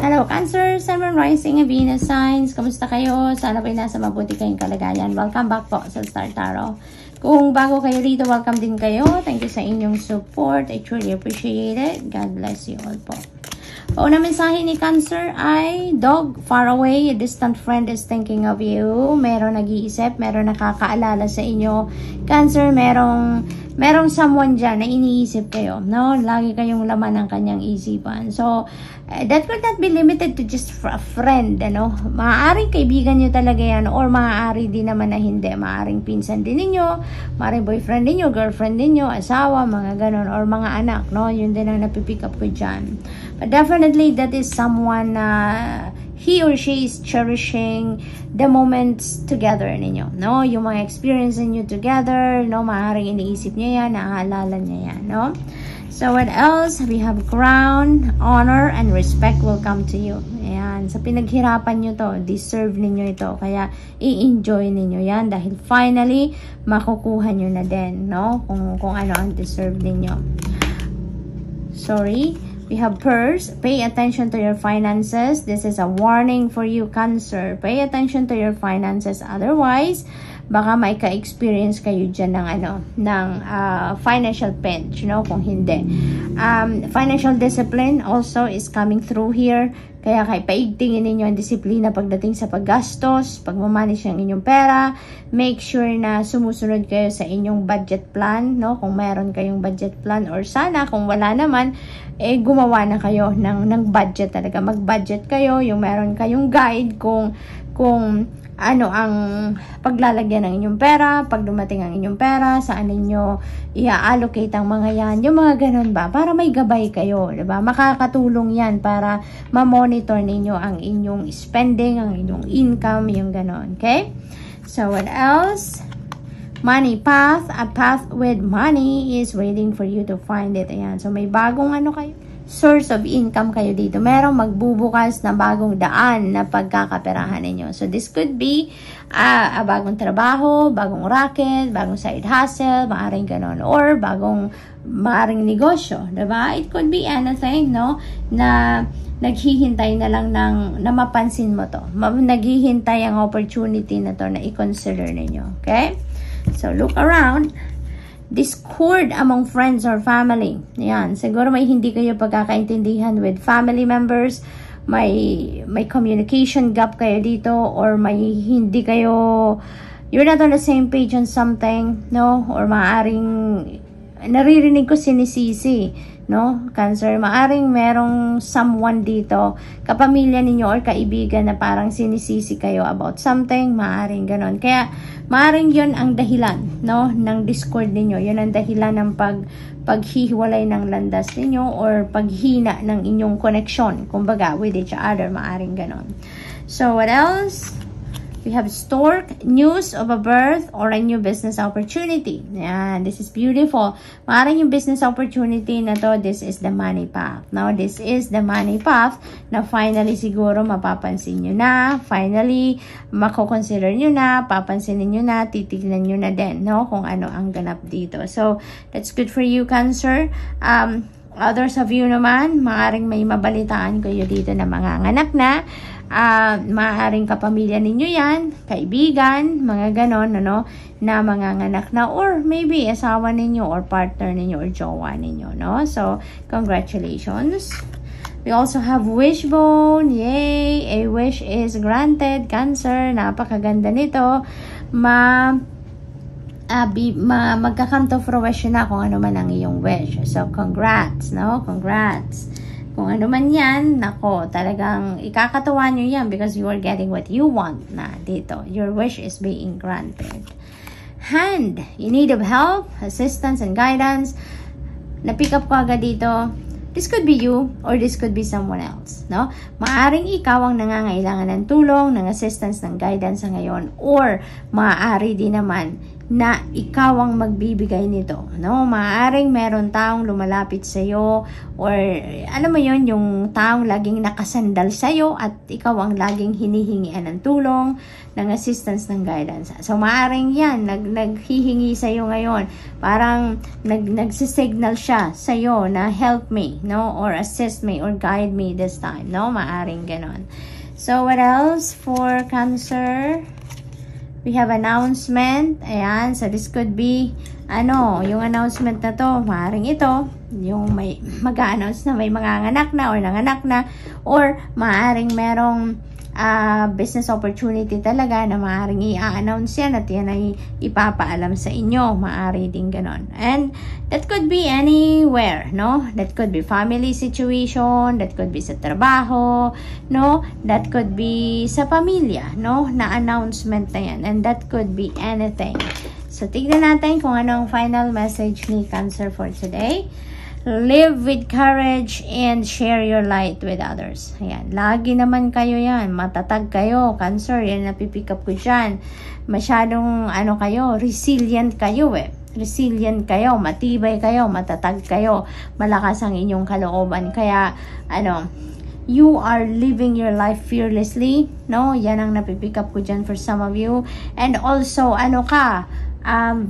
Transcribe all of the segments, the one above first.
Hello Cancer, Sun, Moon, Rising, and Venus signs. Kamusta kayo? Sana ba'y nasa mabuti kayong kalagayan. Welcome back po sa Star Tarot. Kung bago kayo dito, welcome din kayo. Thank you sa inyong support. I truly appreciate it. God bless you all po. Una mensahe ni Cancer ay, dog, far away, a distant friend is thinking of you. Meron nag-iisip, meron nakakaalala sa inyo. Cancer, merong someone dyan na iniisip kayo, no? Lagi kayong laman ng kanyang isipan. So, that could not be limited to just a friend, ano? Maaaring kaibigan nyo talaga yan, or maaari din naman na hindi. Maaaring pinsan din ninyo, maaaring boyfriend ninyo, girlfriend ninyo, asawa, mga ganon, or mga anak, no? Yun din ang napipick up ko dyan. But definitely, that is someone he or she is cherishing the moments together ninyo, no? Yung mga experience ninyo together, no? Maaaring iniisip niya yan, naaalala niya yan, no? So, what else? We have crown, honor, and respect will come to you. Ayan. Sa pinaghirapan nyo to, deserve ninyo ito. Kaya, i-enjoy ninyo yan dahil finally, makukuha nyo na din, no? Kung ano ang deserve ninyo. Sorry. We have purse. Pay attention to your finances. This is a warning for you, Cancer. Pay attention to your finances. Otherwise, baka may ka-experience kayo dyan ng financial pinch, no? Kung hindi. Financial discipline also is coming through here. Kaya paigtingin ninyo ang disiplina pagdating sa paggastos, pagmamanage ng inyong pera. Make sure na sumusunod kayo sa inyong budget plan, no? Kung meron kayong budget plan, or sana kung wala naman, gumawa na kayo ng budget talaga. Mag-budget kayo, yung meron kayong guide kung ano ang paglalagyan ng inyong pera, pag dumating ang inyong pera, saan ninyo i-allocate ang mga yan, yung mga ganun ba, para may gabay kayo, diba? Makakatulong yan para ma-monitor ninyo ang inyong spending, ang inyong income, yung ganun, okay? So, what else? Money path, a path with money is waiting for you to find it. Ayan, so may bagong kayo, source of income kayo dito. Merong magbubukas na bagong daan na pagkakaperahan ninyo. So, this could be a bagong trabaho, bagong racket, bagong side hustle, maaring ganon, or maaring negosyo, diba? It could be anything, no? Na naghihintay na lang na mapansin mo to. Naghihintay ang opportunity na to na i-consider ninyo. Okay? So, look around. Discord among friends or family. Yan. Siguro may hindi kayo pagkakaintindihan with family members. May communication gap kayo dito, or may hindi kayo, you're not on the same page on something, no? Or maaring naririnig ko sinisisi, no? Cancer, maaring merong someone dito, kapamilya ninyo or kaibigan na parang sinisisi kayo about something, maaring ganon. Kaya, maaring yon ang dahilan, no? Ng discord ninyo. Yun ang dahilan ng paghihiwalay ng landas ninyo or paghina ng inyong connection, kumbaga, with each other, maaring ganon. So, what else? We have stork, news of a birth or a new business opportunity. Yan, this is beautiful. Maaaring yung business opportunity na to, this is the money path. Now, this is the money path na finally siguro mapapansin nyo na. Finally, mako-consider nyo na, papansinin nyo na, titignan nyo na din, no? Kung ano ang ganap dito. So, that's good for you, Cancer. Others of you naman, maaaring may mabalitaan kayo dito na mga anak na. Maaaring kapamilya ninyo yan, kaibigan, mga ganon, ano, na mga anak na, or maybe asawa ninyo, or partner ninyo, or jowa ninyo, no? So, congratulations. We also have wishbone. Yay! A wish is granted. Cancer, napakaganda nito. Magka-come to fruition na kung ano man ang iyong wish. So, congrats, no? Congrats. Kung ano man yan, nako, talagang ikakatuwa nyo yan because you are getting what you want na dito. Your wish is being granted. Hand, in need of help, assistance, and guidance. Na-pick up ko agad dito. This could be you or this could be someone else, no? Maaring ikaw ang nangangailangan ng tulong, ng assistance, ng guidance sa ngayon, or maaari din naman na ikaw ang magbibigay nito, no? Maaaring meron taong lumalapit sa iyo, or alam mo yon, yung taong laging nakasandal sa iyo at ikaw ang laging hinihingian ng tulong, ng assistance, ng guidance. So maaaring yan naghihingi sa iyo ngayon, parang nagsisignal siya sa iyo na help me, no, or assist me or guide me this time, no? Maaaring ganon. So what else for Cancer? We have announcement. Ayan. So, this could be, yung announcement na to, maaaring ito, yung may mag-a-announce na may manganganak na or nanganak na, or maaaring merong business opportunity talaga na maaaring i-announce yan at yan ay ipapaalam sa inyo. Maaari din ganon. And that could be anywhere, no? That could be family situation, that could be sa trabaho, no? That could be sa pamilya, no? Na announcement na yan. And that could be anything. So, tignan natin kung anong final message ni Cancer for today. Live with courage and share your light with others. Ayan. Lagi naman kayo yan. Matatag kayo. Cancer, yan napipick up ko dyan. Masyadong, kayo, resilient kayo eh. Resilient kayo, matibay kayo, matatag kayo. Malakas ang inyong kalooban. Kaya, you are living your life fearlessly. No? Yan ang napipick up ko dyan for some of you. And also,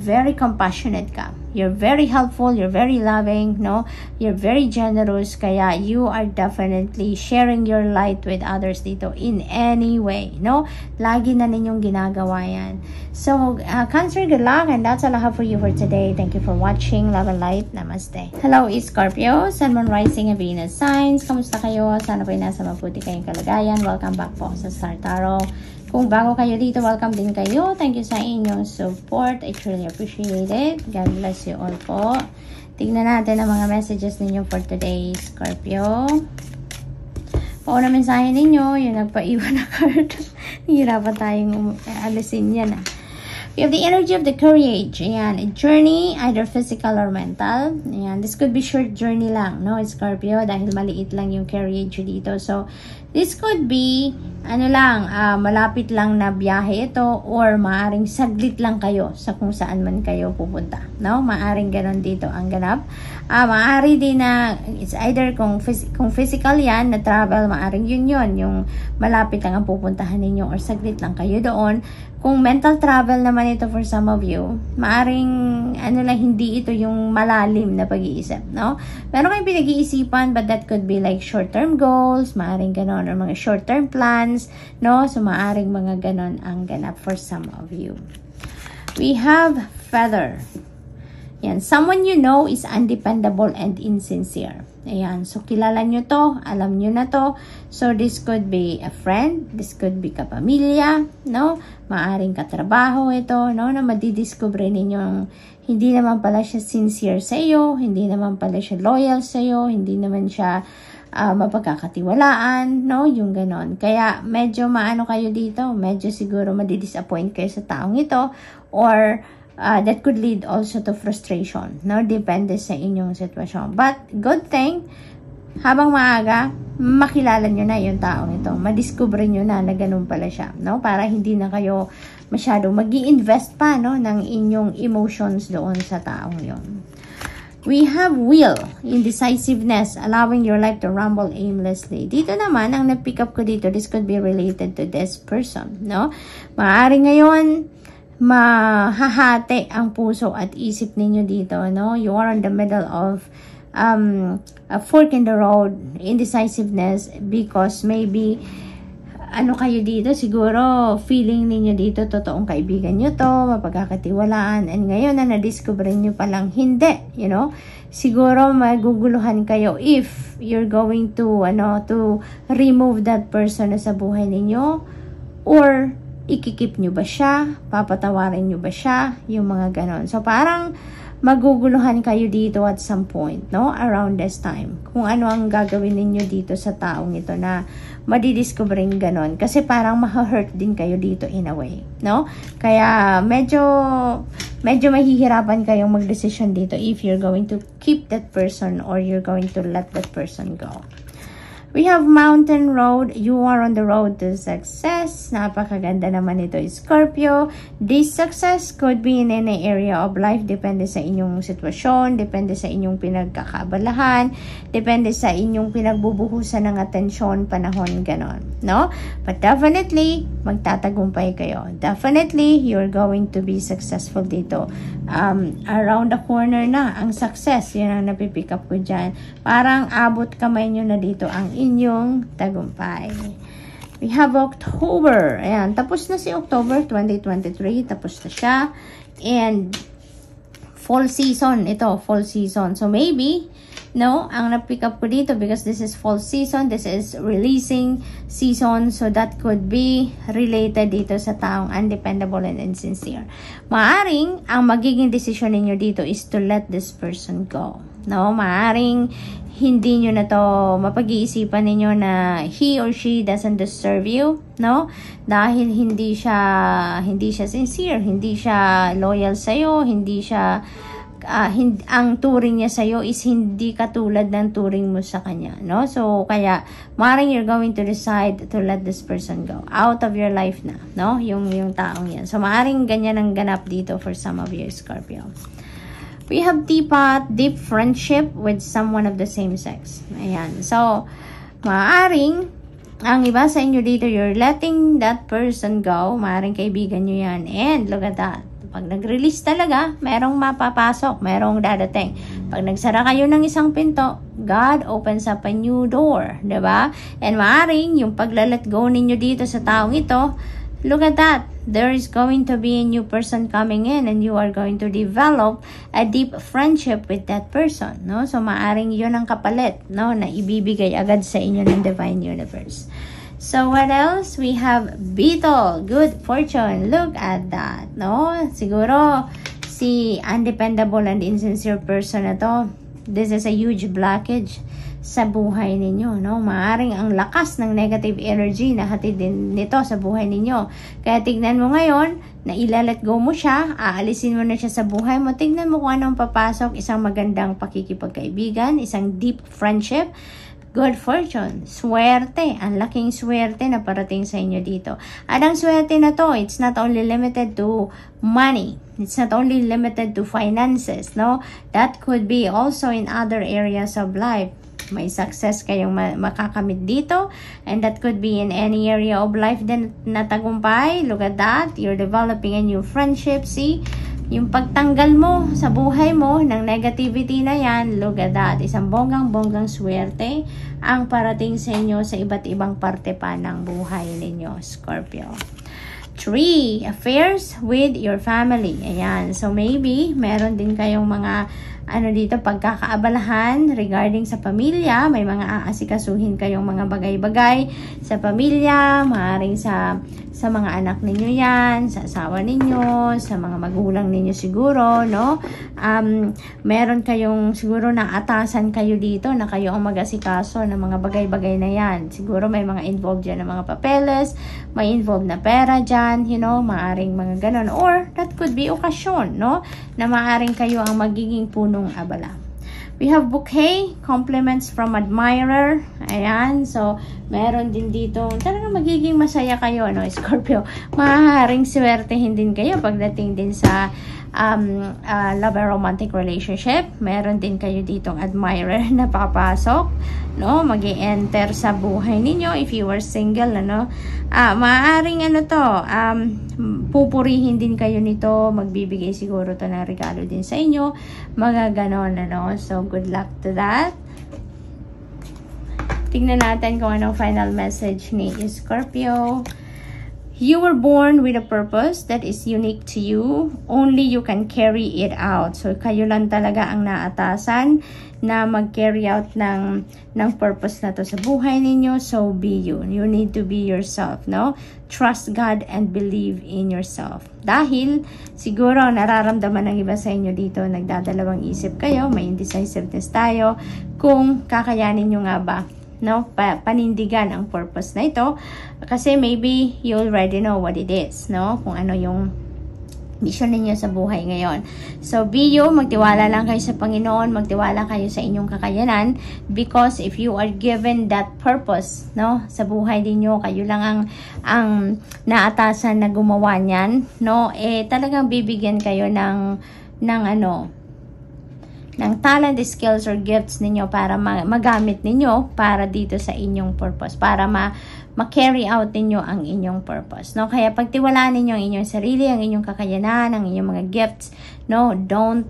very compassionate ka. You're very helpful, you're very loving, no? You're very generous, kaya you are definitely sharing your light with others dito in any way, no? Lagi na ninyong ginagawa yan. So, Cancer, good luck, and that's all I have for you for today. Thank you for watching. Love and light. Namaste. Hello, Scorpio, Sun, Moon, Rising, and Venus signs. Kamusta kayo? Sana po'y nasa mabuti kayong kalagayan. Welcome back po sa Star Tarot. Kung bago kayo dito, welcome din kayo. Thank you sa inyong support. I truly appreciate it. God bless you all po. Tignan natin ang mga messages ninyo for today, Scorpio. Pauna mensahe ninyo, yung nagpaiwan na card. Hirapan tayong alisin yan. We have the energy of the courage. Ayan, a journey, either physical or mental. Ayan, this could be short journey lang, no, Scorpio, dahil maliit lang yung courage dito. So, this could be, malapit lang na biyahe ito, or maaring saglit lang kayo sa kung saan man kayo pupunta, no? Maaring ganon dito ang ganap. Maari din na, it's either kung physical yan, na travel, maaring yun, yung malapit lang ang pupuntahan ninyo, or saglit lang kayo doon. Kung mental travel naman ito for some of you, maaring, hindi ito yung malalim na pag-iisip, no? Meron kayong pinag-iisipan, but that could be like short-term goals, maaring ganon, or mga short-term plans, no? So, maaring mga ganon ang ganap for some of you. We have feather. Yan, someone you know is undependable and insincere. Ayan, so kilala nyo to, alam nyo na to. So, this could be a friend, this could be kapamilya, no? Maaring katrabaho ito, no? Na madidiscover ninyong hindi naman pala siya sincere sa iyo, hindi naman pala siya loyal sa iyo, hindi naman siya mapagkakatiwalaan, no? Yung ganon. Kaya, medyo maano kayo dito, medyo siguro madidisappoint kayo sa taong ito, or that could lead also to frustration, no? Depende sa inyong sitwasyon. But, good thing, habang maaga, makilala nyo na yung taong ito. Madiscover nyo na ganun pala siya, no? Para hindi na kayo masyado mag-i-invest pa, no? Ng inyong emotions doon sa taong yon. We have will, indecisiveness, allowing your life to rumble aimlessly. Dito naman, ang na-pick up ko dito, this could be related to this person, no? Maaari ngayon, mahahati ang puso at isip ninyo dito, no? You are in the middle of a fork in the road, indecisiveness, because maybe kayo dito, siguro feeling ninyo dito, totoong kaibigan nyo to, mapagkakatiwalaan, and ngayon na na-discover nyo palang hindi, you know, siguro maguguluhan kayo if you're going to to remove that person sa buhay ninyo, or ikikip nyo ba siya, papatawarin nyo ba siya, yung mga ganon. So parang maguguluhan kayo dito at some point, no? Around this time. Kung ano ang gagawin ninyo dito sa taong ito na madidiscovering ganon. Kasi parang ma-hurt din kayo dito in a way, no? Kaya medyo mahihirapan kayong mag-decision dito if you're going to keep that person or you're going to let that person go. We have mountain road. You are on the road to success. Napakaganda naman ito, Scorpio. This success could be in any area of life. Depende sa inyong sitwasyon. Depende sa inyong pinagkakabalahan. Depende sa inyong pinagbubuhusan ng atensyon, panahon, ganon. No? But definitely, magtatagumpay kayo. Definitely, you're going to be successful dito. Around the corner na ang success. Yun ang napipick up ko dyan. Parang abot kamay nyo na dito ang inyong tagumpay. We have October. Ayan, tapos na si October 2023. Tapos na siya. And fall season. Ito, fall season. So maybe, no, ang na-pick up ko dito because this is fall season. This is releasing season. So that could be related dito sa taong undependable and insincere. Maaring, ang magiging decision ninyo dito is to let this person go. No, maaring hindi nyo na to mapag-iisipan ninyo na he or she doesn't deserve you, no? Dahil hindi siya sincere, hindi siya loyal sa'yo, hindi siya, ang turing niya sa'yo is hindi katulad ng turing mo sa kanya, no? So, kaya, maaaring you're going to decide to let this person go out of your life na, no? Yung taong yan. So, maaaring ganyan ang ganap dito for some of you, Scorpio. We have teapot, deep friendship with someone of the same sex. Ayan. So, maaaring, ang iba sa inyo dito, you're letting that person go. Maaaring kaibigan nyo yan. And, look at that. Pag nag-release talaga, merong mapapasok, merong dadating. Pag nagsara kayo ng isang pinto, God opens up a new door. Diba? And maaaring, yung paglalet go ninyo dito sa taong ito, look at that. There is going to be a new person coming in and you are going to develop a deep friendship with that person, no? So, maaring yun ang kapalit, no? Na ibibigay agad sa inyo ng Divine Universe. So, what else? We have Beetle, good fortune. Look at that, no? Siguro, si undependable and insincere person na to, this is a huge blockage sa buhay ninyo, no? Maaring ang lakas ng negative energy na hatid din nito sa buhay ninyo. Kaya tignan mo ngayon, na ilalet go mo siya, aalisin mo na siya sa buhay mo, tignan mo kung anong papasok, isang magandang pakikipagkaibigan, isang deep friendship, good fortune, swerte, ang laking swerte na parating sa inyo dito. At ang swerte na to, it's not only limited to money, it's not only limited to finances, no? That could be also in other areas of life. May success kayong makakamit dito, and that could be in any area of life din na tagumpay. Look at that, you're developing a new friendship. See, yung pagtanggal mo sa buhay mo ng negativity na yan, look at that, isang bonggang swerte ang parating sa inyo sa iba't ibang parte pa ng buhay ninyo, Scorpio. 3, affairs with your family. Ayan, so maybe meron din kayong mga dito, pagkakaabalahan regarding sa pamilya. May mga aasikasuhin kayong mga bagay-bagay sa pamilya, maaaring sa mga anak ninyo yan, sa asawa ninyo, sa mga magulang ninyo siguro, no? Meron kayong siguro na atasan kayo dito na kayo ang mag-asikaso ng mga bagay-bagay na yan. Siguro may mga involved dyan na mga papeles, may involved na pera dyan, you know, maaaring mga ganon. Or, that could be okasyon, no? Na maaaring kayo ang magiging punong abala. We have bouquet, compliments from admirer. Ayan, so meron din dito, talagang magiging masaya kayo, no, Scorpio. Maaaring swertehin din kayo pagdating din sa love and romantic relationship. Meron din kayo ditong admirer na papasok, no, magi-enter sa buhay ninyo if you are single, ano. Maaaring pupurihin din kayo nito, magbibigay siguro to ng regalo din sa inyo, magaganon, ano. So good luck to that. Tingnan natin kung anong final message ni Scorpio. You were born with a purpose that is unique to you. Only you can carry it out. So, kayo lang talaga ang naatasan na mag-carry out ng purpose na to sa buhay ninyo. So, be you. You need to be yourself, no? Trust God and believe in yourself. Dahil, siguro, nararamdaman ng iba sa inyo dito, nagdadalawang isip kayo, may indecisiveness tayo, kung kakayanin nyo nga ba, no, panindigan ang purpose na ito, kasi maybe you already know what it is, no, kung ano yung mission ninyo sa buhay ngayon. So, be you, magtiwala lang kayo sa Panginoon, magtiwala kayo sa inyong kakayanan, because if you are given that purpose, no, sa buhay ninyo, kayo lang ang naatasan na gumawa niyan, no, talagang bibigyan kayo ng talent, skills, or gifts ninyo para magamit ninyo para dito sa inyong purpose, para ma-carry out ninyo ang inyong purpose, no? Kaya pagtiwalaan ninyo ang inyong sarili, ang inyong kakayanan, ang inyong mga gifts, no? Don't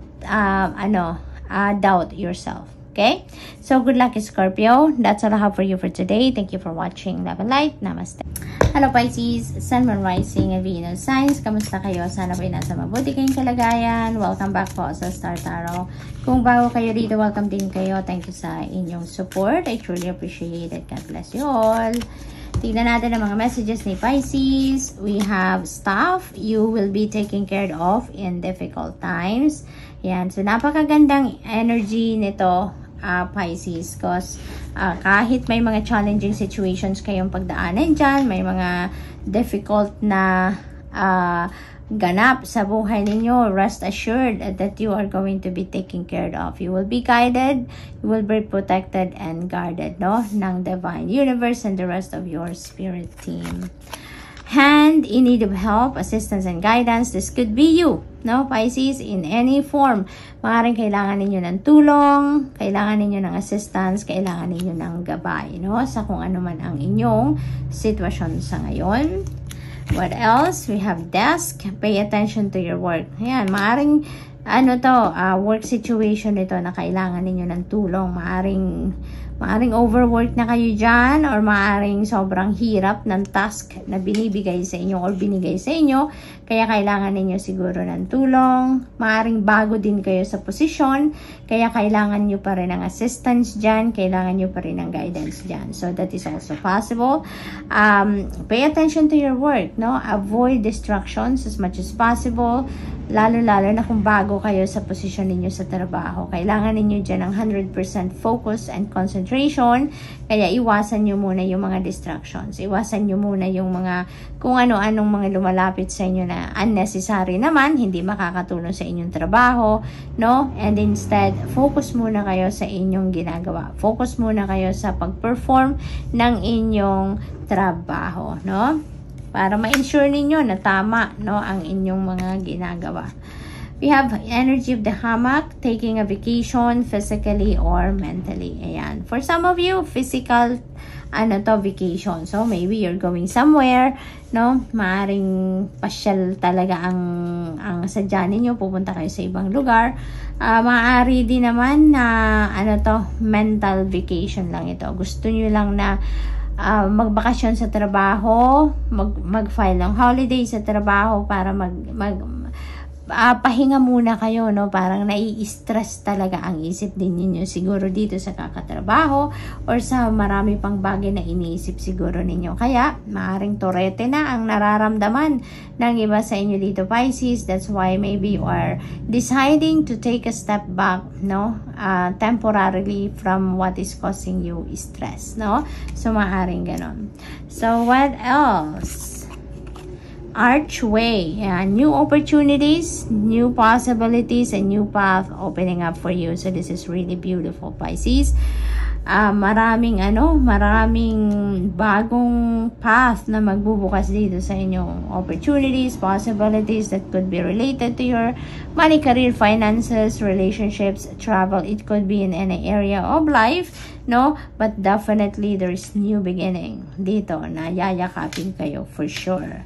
doubt yourself. Okay? So, good luck, Scorpio. That's all I have for you for today. Thank you for watching. Love and light. Namaste. Hello, Pisces. Sun, Moon, Rising, and Venus signs. Kamusta kayo? Sana po nasa mabuti kayong kalagayan. Welcome back po sa Star Tarot. Kung bago kayo dito, welcome din kayo. Thank you sa inyong support. I truly appreciate it. God bless you all. Tignan natin ang mga messages ni Pisces. We have stuff you will be taken care of in difficult times. Yan. So, napakagandang energy nito, Pisces, because kahit may mga challenging situations kayong pagdaanan dyan, may mga difficult na ganap sa buhay ninyo, rest assured that you are going to be taken care of. You will be guided, you will be protected and guarded, no, ng divine universe and the rest of your spirit team. Hand in need of help, assistance, and guidance. This could be you, no, Pisces, in any form. Maaaring kailangan ninyo ng tulong, kailangan ninyo ng assistance, kailangan ninyo ng gabay, no, sa kung ano man ang inyong sitwasyon sa ngayon. What else? We have desk. Pay attention to your work. Ayan, maaaring work situation ito na kailangan ninyo ng tulong. Maaring overwork na kayo dyan, or maaring sobrang hirap ng task na binibigay sa inyo or binigay sa inyo, kaya kailangan ninyo siguro ng tulong. Maaring bago din kayo sa posisyon, kaya kailangan nyo pa rin ng assistance dyan, kailangan nyo pa rin ng guidance dyan. So that is also possible. Pay attention to your work, no? Avoid distractions as much as possible, lalo-lalo na kung bago kayo sa posisyon ninyo sa trabaho. Kailangan ninyo dyan ng 100% focus and concentration, kaya iwasan nyo muna yung mga distractions. Iwasan nyo muna yung mga kung ano-anong mga lumalapit sa inyo na unnecessary naman, hindi makakatulong sa inyong trabaho, no? And instead, focus muna kayo sa inyong ginagawa. Focus muna kayo sa pag-perform ng inyong trabaho, no? Para ma-ensure ninyo na tama, no, ang inyong mga ginagawa. We have energy of the hammock, taking a vacation physically or mentally. Ayan. For some of you, physical vacation. So maybe you're going somewhere, no? Maaring pasyal talaga ang sadya ninyo, pupunta kayo sa ibang lugar. Maaari din naman na mental vacation lang ito. Gusto niyo lang na magbakasyon sa trabaho, mag-file ng holiday sa trabaho para pahinga muna kayo, no? Parang nai-stress talaga ang isip din ninyo siguro dito sa kakatrabaho or sa marami pang bagay na iniisip siguro ninyo. Kaya, maaring torete na ang nararamdaman ng iba sa inyo dito, Pisces. That's why maybe you are deciding to take a step back, no? Temporarily from what is causing you stress, no? So, maaring ganon. So, what else? Archway. New opportunities, new possibilities, and new path opening up for you. So this is really beautiful, Pisces. Maraming bagong path na magbubukas dito sa inyong opportunities, possibilities that could be related to your money, career, finances, relationships, travel. It could be in any area of life, no? But definitely there is new beginning dito na yayakapin kayo for sure.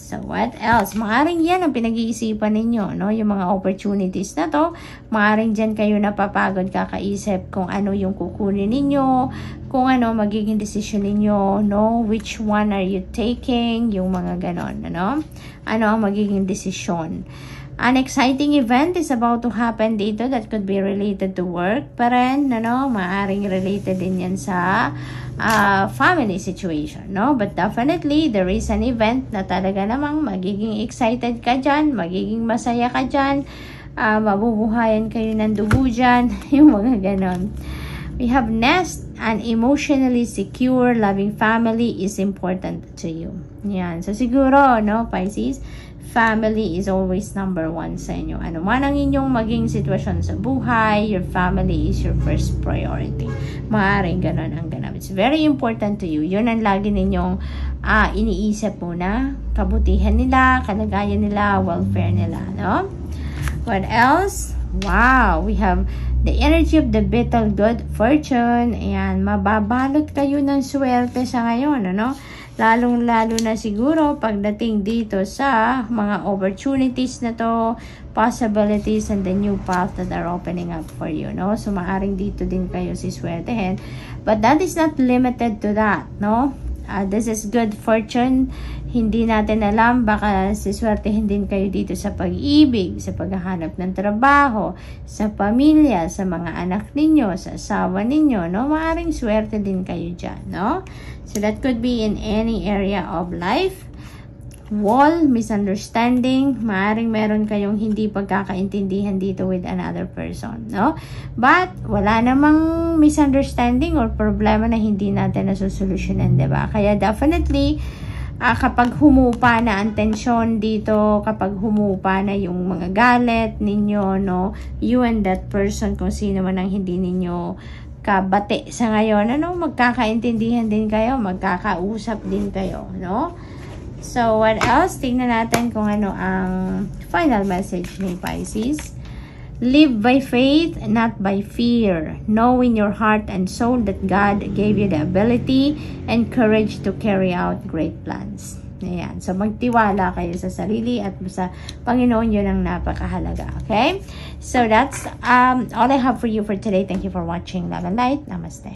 So, what else? Maaring yan ang pinag-iisipan ninyo, no? Yung mga opportunities na to. Maaring dyan kayo napapagod kakaisip kung ano yung kukunin ninyo, kung ano magiging decision ninyo, no? Which one are you taking? Yung mga ganon, ano? Ano ang magiging decision? An exciting event is about to happen dito that could be related to work pa rin, ano? Maaring related din yan sa family situation, no? But definitely, there is an event na talaga namang magiging excited ka dyan, magiging masaya ka dyan, mabubuhayan kayo ng dugo dyan, yung mga ganon. We have nest, an emotionally secure, loving family is important to you. Yan. So, siguro, no, Pisces, family is always number one sa inyo. Ano man ang inyong maging sitwasyon sa buhay, your family is your first priority. Maaaring ganon ang ganap. It's very important to you. Yun ang lagi ninyong iniisip muna. Kabutihan nila, kalagayan nila, welfare nila, no? What else? Wow, we have the energy of the beetle, good fortune. Ayan, mababalot kayo ng swerte sa ngayon, ano? Lalong-lalo na siguro pagdating dito sa mga opportunities na to, possibilities, and the new path that are opening up for you, no? So, maaring dito din kayo si swertehin. But that is not limited to that, no? This is good fortune. Hindi natin alam, baka siswertehin din kayo dito sa pag-ibig, sa paghahanap ng trabaho, sa pamilya, sa mga anak ninyo, sa asawa ninyo, no? Maaring swerte din kayo dyan, no? So that could be in any area of life. Wall, misunderstanding, maaring meron kayong hindi pagkakaintindihan dito with another person, no? But, wala namang misunderstanding or problema na hindi natin nasusolusyonan, diba? Kaya definitely, kapag humupa na ang tensyon dito, kapag humupa na yung mga galit ninyo, no? You and that person, kung sino man ang hindi ninyo kabate sa ngayon, ano? Magkakaintindihan din kayo, magkakausap din kayo, no? So, what else? Tingnan natin kung ano ang final message ni Pisces. Live by faith, not by fear. Know in your heart and soul that God gave you the ability and courage to carry out great plans. Ayan. So, magtiwala kayo sa sarili at sa Panginoon, yun ang napakahalaga. Okay? So, that's all I have for you for today. Thank you for watching. Love and light. Namaste.